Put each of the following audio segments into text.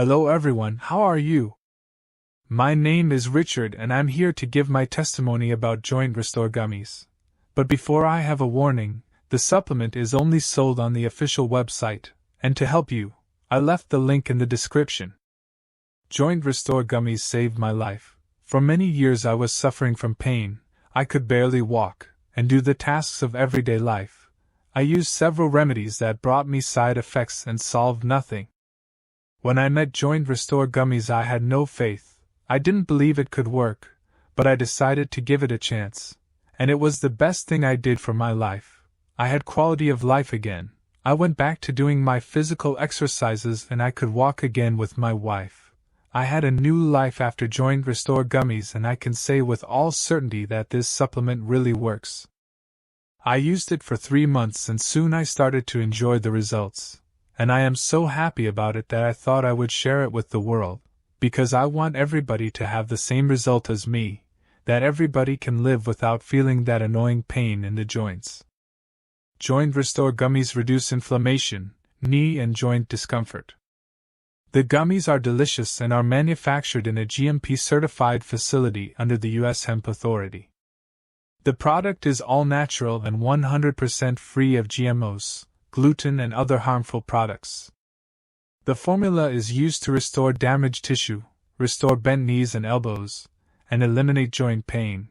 Hello everyone, how are you? My name is Richard and I'm here to give my testimony about JointRestore Gummies. But before I have a warning, the supplement is only sold on the official website, and to help you, I left the link in the description. JointRestore Gummies saved my life. For many years I was suffering from pain, I could barely walk, and do the tasks of everyday life. I used several remedies that brought me side effects and solved nothing. When I met JointRestore Gummies I had no faith, I didn't believe it could work, but I decided to give it a chance, and it was the best thing I did for my life. I had quality of life again, I went back to doing my physical exercises and I could walk again with my wife. I had a new life after JointRestore Gummies and I can say with all certainty that this supplement really works. I used it for 3 months and soon I started to enjoy the results. And I am so happy about it that I thought I would share it with the world, because I want everybody to have the same result as me, that everybody can live without feeling that annoying pain in the joints. JointRestore Gummies reduce inflammation, knee and joint discomfort. The gummies are delicious and are manufactured in a GMP-certified facility under the U.S. Hemp Authority. The product is all natural and 100% free of GMOs, gluten and other harmful products. The formula is used to restore damaged tissue, restore bent knees and elbows, and eliminate joint pain.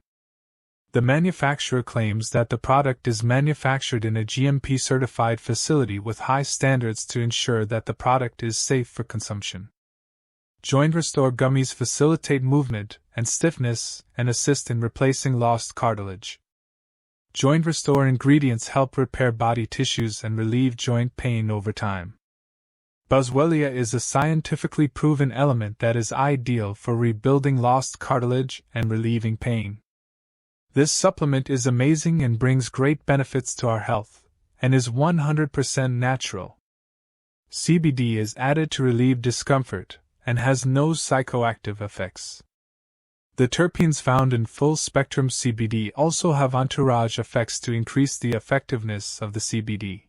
The manufacturer claims that the product is manufactured in a GMP-certified facility with high standards to ensure that the product is safe for consumption. JointRestore Gummies facilitate movement and stiffness and assist in replacing lost cartilage. JointRestore ingredients help repair body tissues and relieve joint pain over time. Boswelia is a scientifically proven element that is ideal for rebuilding lost cartilage and relieving pain. This supplement is amazing and brings great benefits to our health, and is 100% natural. CBD is added to relieve discomfort, and has no psychoactive effects. The terpenes found in full-spectrum CBD also have entourage effects to increase the effectiveness of the CBD.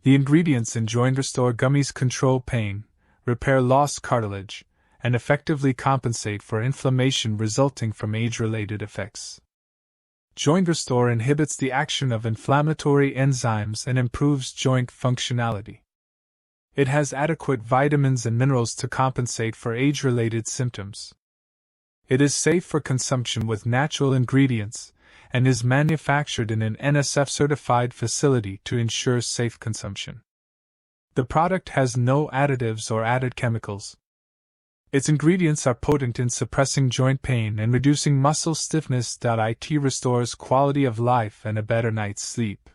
The ingredients in JointRestore Gummies control pain, repair lost cartilage, and effectively compensate for inflammation resulting from age-related effects. JointRestore inhibits the action of inflammatory enzymes and improves joint functionality. It has adequate vitamins and minerals to compensate for age-related symptoms. It is safe for consumption with natural ingredients, and is manufactured in an NSF-certified facility to ensure safe consumption. The product has no additives or added chemicals. Its ingredients are potent in suppressing joint pain and reducing muscle stiffness. It restores quality of life and a better night's sleep.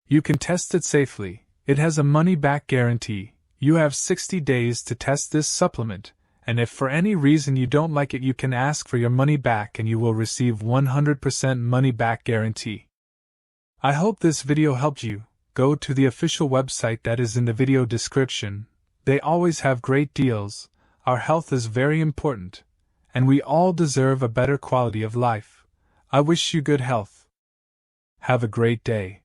You can test it safely. It has a money-back guarantee. You have 60 days to test this supplement, and if for any reason you don't like it, you can ask for your money back and you will receive 100% money-back guarantee. I hope this video helped you. Go to the official website that is in the video description. They always have great deals. Our health is very important, and we all deserve a better quality of life. I wish you good health. Have a great day.